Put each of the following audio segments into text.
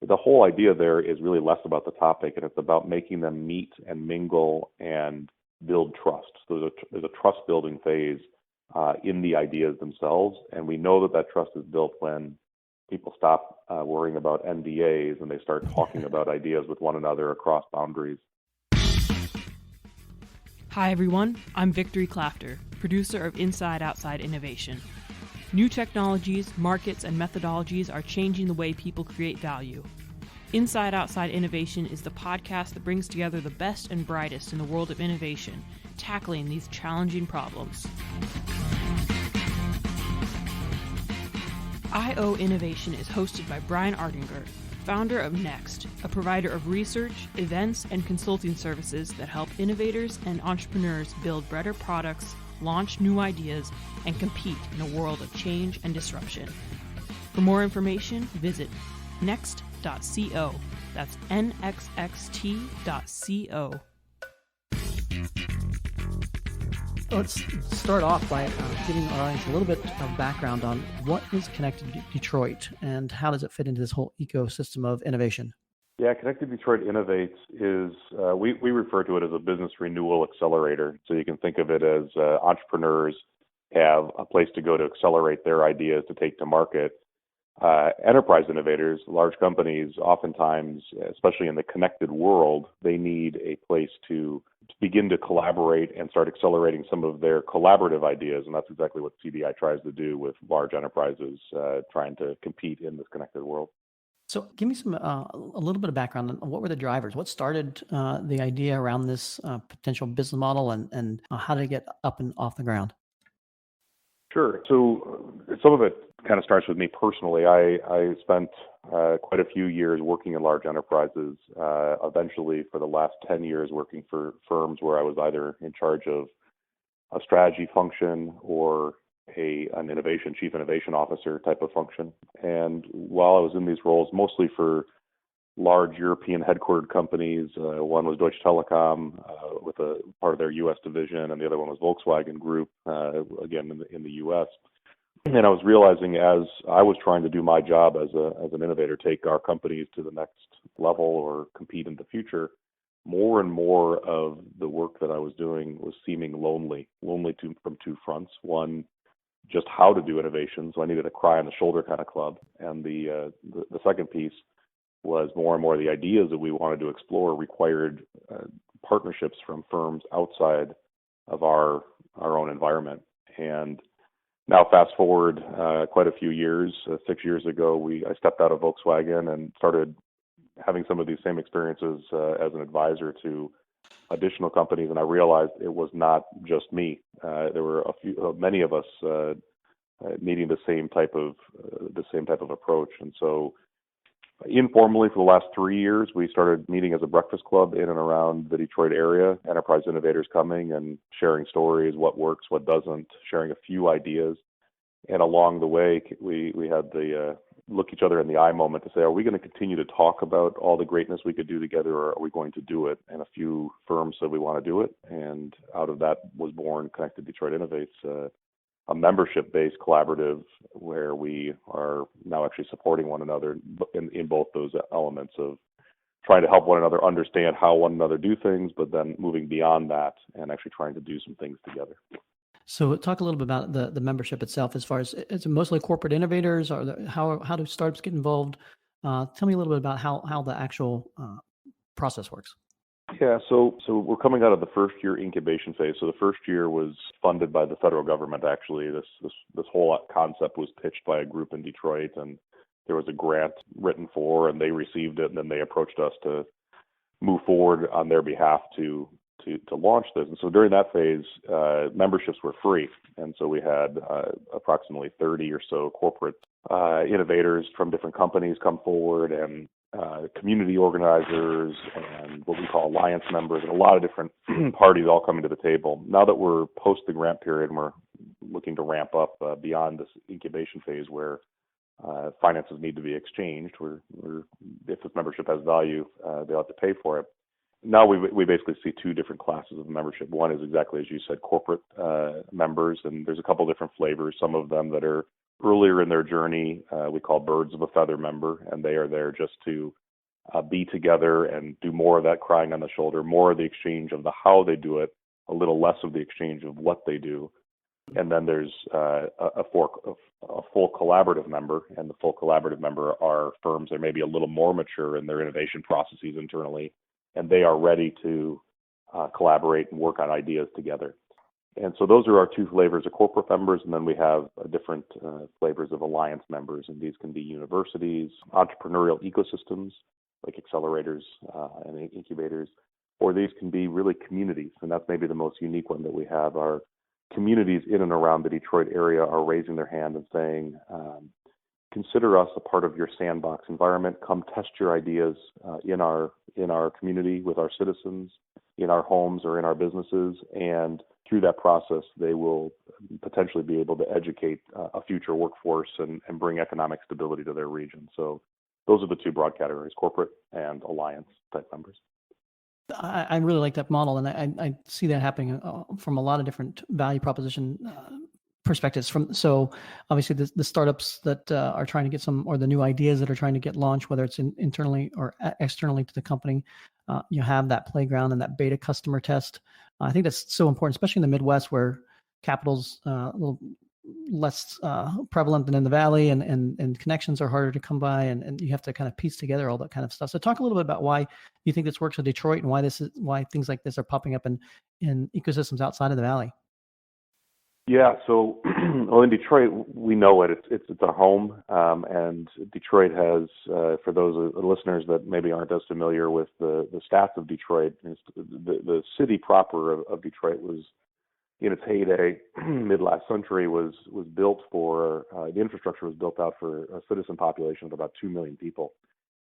the whole idea there is really less about the topic, and it's about making them meet and mingle and build trust. So there's a trust building phase in the ideas themselves, and we know that that trust is built when people stop worrying about NDAs and they start talking about ideas with one another across boundaries. Hi everyone, I'm Victory Clafter, producer of Inside Outside Innovation. New technologies, markets, and methodologies are changing the way people create value. Inside Outside Innovation is the podcast that brings together the best and brightest in the world of innovation, tackling these challenging problems. IO Innovation is hosted by Brian Ardinger, founder of Next, a provider of research, events, and consulting services that help innovators and entrepreneurs build better products, launch new ideas, and compete in a world of change and disruption. For more information, visit next.co. That's nxxt.co. Let's start off by giving our audience a little bit of background on what is Connected Detroit and how does it fit into this whole ecosystem of innovation? Yeah, Connected Detroit Innovates is, we refer to it as a business renewal accelerator. So you can think of it as entrepreneurs have a place to go to accelerate their ideas to take to market. Enterprise innovators, large companies, oftentimes, especially in the connected world, they need a place to begin to collaborate and start accelerating some of their collaborative ideas. And that's exactly what CDI tries to do with large enterprises trying to compete in this connected world. So give me some a little bit of background on what were the drivers? What started the idea around this potential business model and how did it get up and off the ground? Sure. So some of it kind of starts with me personally. I spent quite a few years working in large enterprises, eventually for the last 10 years working for firms where I was either in charge of a strategy function or an chief innovation officer type of function. And while I was in these roles, mostly for large European headquartered companies, one was Deutsche Telekom with a part of their U.S. division, and the other one was Volkswagen Group, again in the U.S. And I was realizing as I was trying to do my job as an innovator, take our companies to the next level or compete in the future, more and more of the work that I was doing was seeming lonely from two fronts. One, just how to do innovation, so I needed a cry on the shoulder kind of club. And the second piece was more and more the ideas that we wanted to explore required partnerships from firms outside of our own environment. And now fast forward quite a few years, 6 years ago, I stepped out of Volkswagen and started having some of these same experiences as an advisor to additional companies, and I realized it was not just me. There were many of us needing the same type of approach, and so informally for the last 3 years, we started meeting as a breakfast club in and around the Detroit area. Enterprise innovators coming and sharing stories, what works, what doesn't, sharing a few ideas, and along the way, we had the look each other in the eye moment to say, are we going to continue to talk about all the greatness we could do together, or are we going to do it? And a few firms said we want to do it. And out of that was born Connected Detroit Innovates, a membership-based collaborative where we are now actually supporting one another in both those elements of trying to help one another understand how one another do things, but then moving beyond that and actually trying to do some things together. So talk a little bit about the membership itself. As far as is it mostly corporate innovators, or how do startups get involved? Tell me a little bit about how the actual process works. Yeah, so we're coming out of the first year incubation phase. So the first year was funded by the federal government. Actually, this whole concept was pitched by a group in Detroit, and there was a grant written for, and they received it, and then they approached us to move forward on their behalf to launch this. And so during that phase, memberships were free. And so we had approximately 30 or so corporate innovators from different companies come forward, and community organizers and what we call alliance members, and a lot of different parties all coming to the table. Now that we're post the grant period and we're looking to ramp up beyond this incubation phase where finances need to be exchanged, if this membership has value, they'll have to pay for it. Now we basically see two different classes of membership. One is exactly as you said, corporate members, and there's a couple different flavors. Some of them that are earlier in their journey, we call birds of a feather member, and they are there just to be together and do more of that crying on the shoulder, more of the exchange of the how they do it, a little less of the exchange of what they do. And then there's a full collaborative member, and the full collaborative member are firms that may be a little more mature in their innovation processes internally, and they are ready to collaborate and work on ideas together. And so those are our two flavors of corporate members, and then we have different flavors of alliance members, and these can be universities, entrepreneurial ecosystems like accelerators and incubators, or these can be really communities, and that's maybe the most unique one that we have. Our communities in and around the Detroit area are raising their hand and saying, consider us a part of your sandbox environment. Come test your ideas in our community with our citizens, in our homes or in our businesses, and through that process, they will potentially be able to educate a future workforce and bring economic stability to their region. So those are the two broad categories, corporate and alliance type members. I really like that model, and I see that happening from a lot of different value proposition perspectives. So obviously the startups that are trying to get some, or the new ideas that are trying to get launched, whether it's internally or externally to the company, you have that playground and that beta customer test. I think that's so important, especially in the Midwest where capital's a little less prevalent than in the Valley, and connections are harder to come by, and you have to kind of piece together all that kind of stuff. So talk a little bit about why you think this works in Detroit, and why things like this are popping up in ecosystems outside of the Valley. Yeah, so well, in Detroit, we know it. It's our home, and Detroit has, for those listeners that maybe aren't as familiar with the stats of Detroit, the city proper of Detroit was, in its heyday, mid last century, was built for the infrastructure was built out for a citizen population of about 2 million people,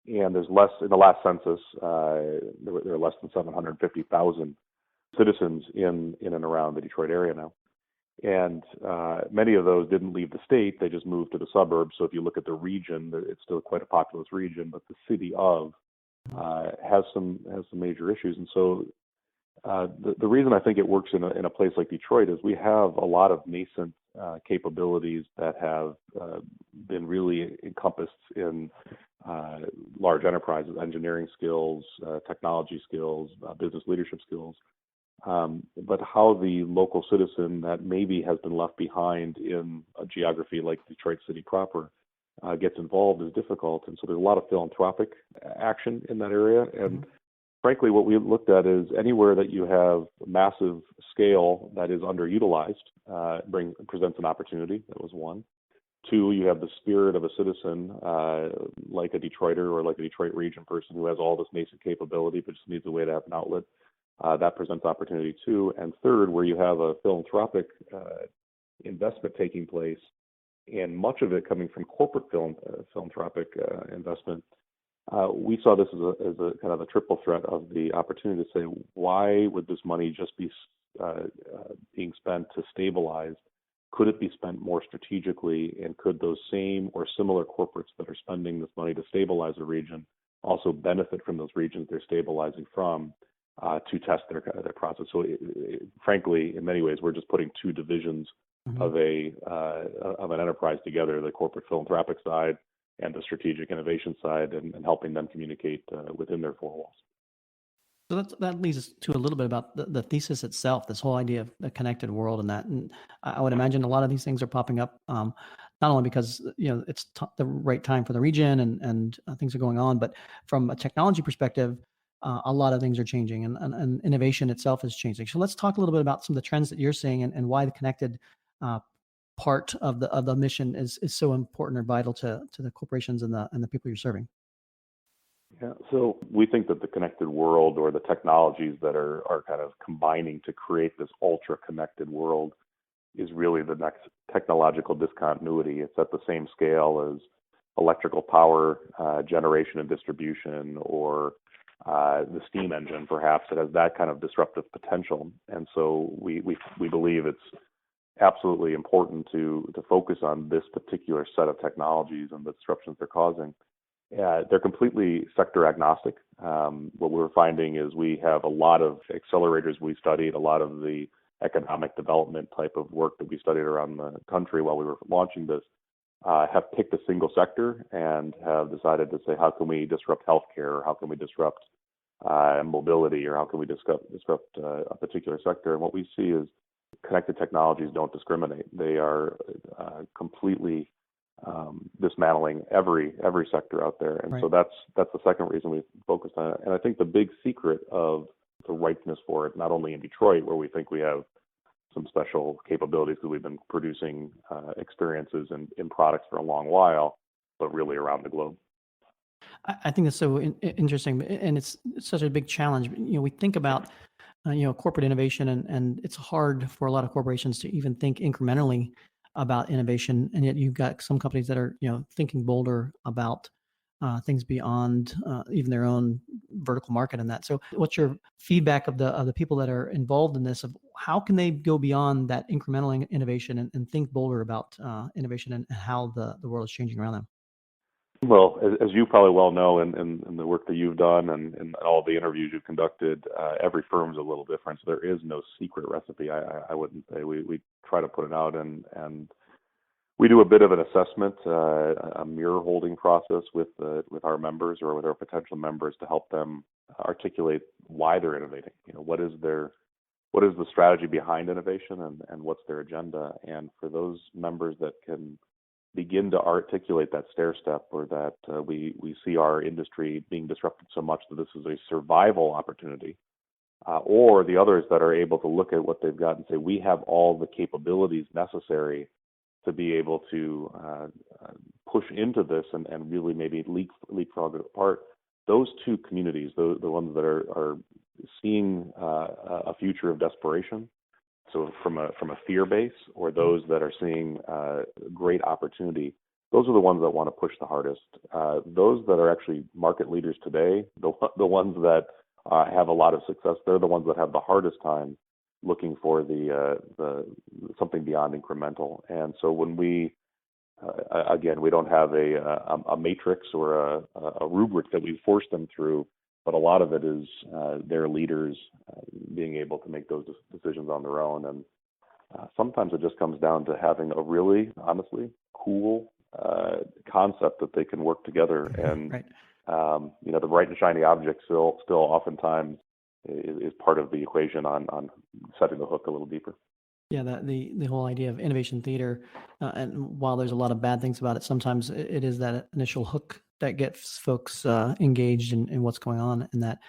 and there's less in the last census. There are less than 750,000 citizens in and around the Detroit area now. And many of those didn't leave the state; they just moved to the suburbs. So if you look at the region, it's still quite a populous region, but the city of has some major issues. And so the reason I think it works in a place like Detroit is we have a lot of nascent capabilities that have been really encompassed in large enterprises, engineering skills, technology skills, business leadership skills. But how the local citizen that maybe has been left behind in a geography like Detroit City proper gets involved is difficult. And so there's a lot of philanthropic action in that area. And frankly, what we looked at is anywhere that you have massive scale that is underutilized presents an opportunity. That was one. Two, you have the spirit of a citizen, like a Detroiter or like a Detroit region person who has all this nascent capability but just needs a way to have an outlet. That presents opportunity too. And third, where you have a philanthropic investment taking place, and much of it coming from corporate philanthropic investment, we saw this as a kind of a triple threat of the opportunity to say, why would this money just be being spent to stabilize? Could it be spent more strategically, and could those same or similar corporates that are spending this money to stabilize a region also benefit from those regions they're stabilizing from? To test their process. So, frankly, in many ways, we're just putting two divisions of an enterprise together: the corporate philanthropic side and the strategic innovation side, and helping them communicate within their four walls. So that leads us to a little bit about the thesis itself, this whole idea of the connected world, and that. And I would imagine a lot of these things are popping up, not only because it's the right time for the region and things are going on, but from a technology perspective. A lot of things are changing, and innovation itself is changing. So let's talk a little bit about some of the trends that you're seeing, and why the connected part of the mission is so important or vital to the corporations and the people you're serving. Yeah, so we think that the connected world, or the technologies that are kind of combining to create this ultra connected world, is really the next technological discontinuity. It's at the same scale as electrical power generation and distribution, or the steam engine, perhaps. It has that kind of disruptive potential. And so we believe it's absolutely important to focus on this particular set of technologies and the disruptions they're causing. They're completely sector agnostic. What we're finding is we have a lot of accelerators we studied, a lot of the economic development type of work that we studied around the country while we were launching this. have picked a single sector and have decided to say, how can we disrupt healthcare, or how can we disrupt mobility, or how can we disrupt a particular sector? And what we see is connected technologies don't discriminate. They are completely dismantling every sector out there. And Right. so that's the second reason we focused on it. And I think the big secret of the ripeness for it, not only in Detroit, where we think we have some special capabilities because we've been producing experiences in products for a long while, but really around the globe. I think that's so interesting, and it's such a big challenge. We think about corporate innovation, and it's hard for a lot of corporations to even think incrementally about innovation, and yet you've got some companies that are thinking bolder about things beyond even their own vertical market and that. So, what's your feedback of the people that are involved in this? Of how can they go beyond that incremental innovation and think bolder about innovation and how the world is changing around them? Well, as you probably well know, in the work that you've done and all the interviews you've conducted, every firm's a little different. So there is no secret recipe. I wouldn't say. We try to put it out, and we do a bit of an assessment, a mirror holding process with our members or with our potential members to help them articulate why they're innovating. What is the strategy behind innovation, and what's their agenda? And for those members that can begin to articulate that stair step, or that we see our industry being disrupted so much that this is a survival opportunity, or the others that are able to look at what they've got and say, we have all the capabilities necessary to be able to push into this and really maybe leapfrog it apart. Those two communities, the ones that are seeing a future of desperation, so from a fear base, or those that are seeing great opportunity, those are the ones that want to push the hardest. Those that are actually market leaders today, the ones that have a lot of success, they're the ones that have the hardest time looking for the something beyond incremental. And so when we again, we don't have a matrix or a rubric that we force them through, but a lot of it is their leaders being able to make those decisions on their own. And sometimes it just comes down to having a really, honestly, cool concept that they can work together. And Right. The bright and shiny object still oftentimes is part of the equation on setting the hook a little deeper. Yeah, the whole idea of innovation theater, and while there's a lot of bad things about it, sometimes it is that initial hook that gets folks engaged in what's going on in that.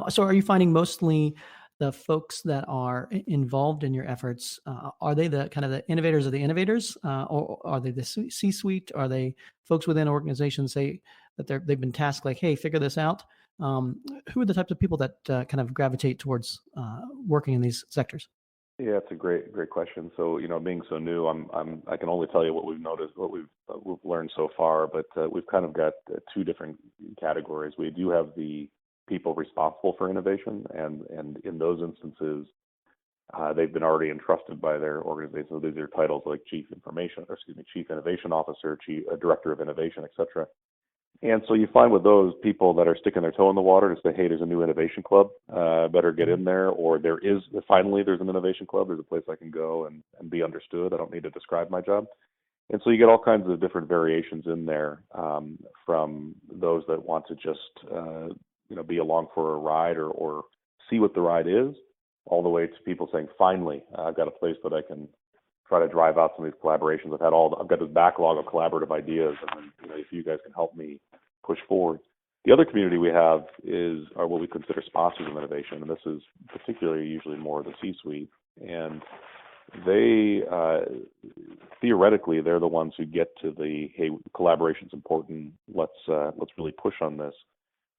So, are you finding mostly the folks that are involved in your efforts, are they the kind of the innovators of the innovators, or are they the C-suite? Are they folks within organizations say that they've been tasked like, hey, figure this out? Who are the types of people that kind of gravitate towards working in these sectors? Yeah, it's a great question. So, being so new, I can only tell you what we've noticed, what we've learned so far. But we've kind of got two different categories. We do have the people responsible for innovation, and in those instances, they've been already entrusted by their organization. So these are titles like Chief Innovation Officer, Director of Innovation, etc. And so you find with those people that are sticking their toe in the water to say, hey, there's a new innovation club, better get in there, or finally there's an innovation club, there's a place I can go and be understood. I don't need to describe my job. And so you get all kinds of different variations in there, from those that want to just be along for a ride or see what the ride is, all the way to people saying, finally, I've got a place that I can try to drive out some of these collaborations. I've got this backlog of collaborative ideas, and then, if you guys can help me push forward. The other community we have are what we consider sponsors of innovation, and this is particularly usually more the C-suite. And they theoretically they're the ones who get to the, hey, collaboration's important. Let's really push on this.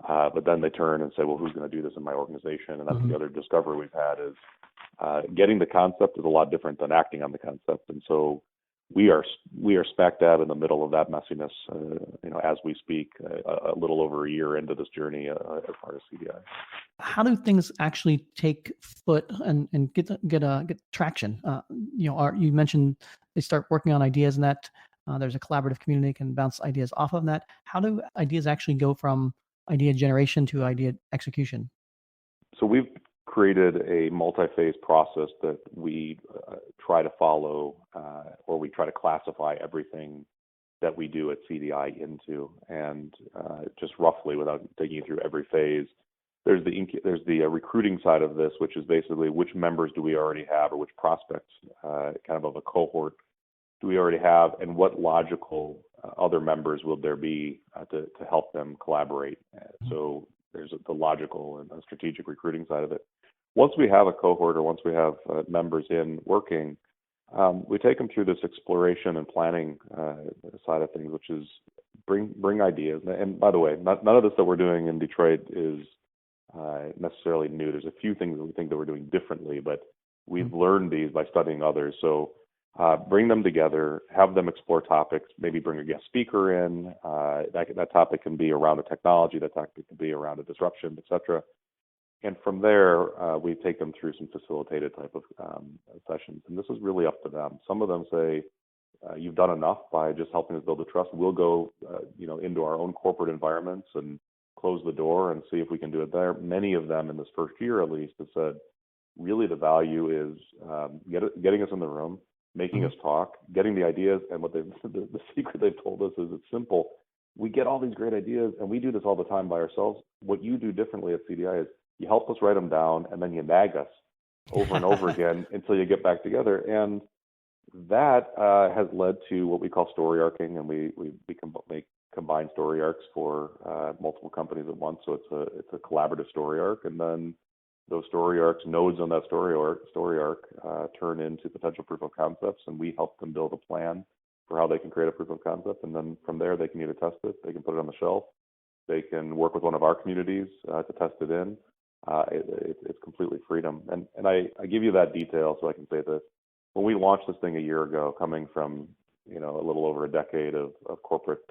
But then they turn and say, well, who's going to do this in my organization? And that's the other discovery we've had is getting the concept is a lot different than acting on the concept. And so we are smack dab in the middle of that messiness, as we speak, a little over a year into this journey as part of CDI. How do things actually take foot and get traction? You mentioned they start working on ideas, and that there's a collaborative community can bounce ideas off of that. How do ideas actually go from idea generation to idea execution? So we've created a multi-phase process that we try to follow, or we try to classify everything that we do at CDI into. And just roughly, without taking you through every phase, there's the recruiting side of this, which is basically which members do we already have, or which prospects, kind of a cohort, do we already have, and what logical other members will there be to help them collaborate. So there's the logical and strategic recruiting side of it. Once we have a cohort, or once we have members in working, we take them through this exploration and planning side of things, which is bring ideas. And by the way, none of this that we're doing in Detroit is necessarily new. There's a few things that we think that we're doing differently, but we've learned these by studying others. So bring them together, have them explore topics, maybe bring a guest speaker in. That topic can be around a technology, that topic can be around a disruption, et cetera. And from there, we take them through some facilitated type of sessions. And this is really up to them. Some of them say, you've done enough by just helping us build the trust. We'll go into our own corporate environments and close the door and see if we can do it there. Many of them in this first year, at least, have said, really the value is getting us in the room, making us talk, getting the ideas. And what the secret they've told us is it's simple. We get all these great ideas, and we do this all the time by ourselves. What you do differently at CDI is you help us write them down, and then you nag us over and over again until you get back together. And that has led to what we call story arcing, and we can make combined story arcs for multiple companies at once. So it's a collaborative story arc, and then those story arcs, nodes on that story arc, turn into potential proof of concepts, and we help them build a plan for how they can create a proof of concept. And then from there, they can either test it, they can put it on the shelf, they can work with one of our communities to test it in. It's completely freedom. And I give you that detail so I can say this. When we launched this thing a year ago, coming from a little over a decade of corporate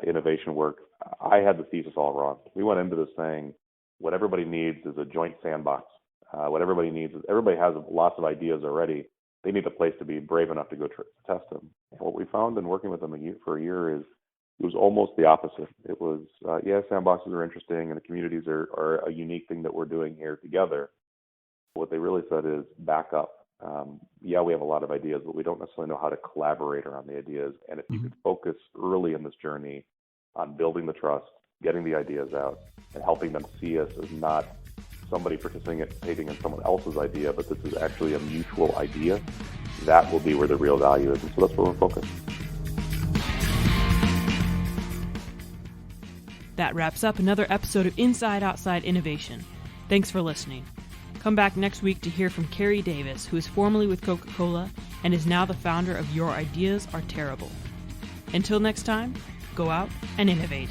innovation work, I had the thesis all wrong. We went into this saying, what everybody needs is a joint sandbox. What everybody needs is, everybody has lots of ideas already. They need a place to be brave enough to go test them. And what we found in working with them for a year is it was almost the opposite. It was, sandboxes are interesting, and the communities are a unique thing that we're doing here together. What they really said is back up. We have a lot of ideas, but we don't necessarily know how to collaborate around the ideas. And if you could focus early in this journey on building the trust, getting the ideas out, and helping them see us as not somebody participating in someone else's idea, but this is actually a mutual idea, that will be where the real value is. And so that's where we're focused. That wraps up another episode of Inside Outside Innovation. Thanks for listening. Come back next week to hear from Carrie Davis, who is formerly with Coca-Cola and is now the founder of Your Ideas Are Terrible. Until next time, go out and innovate.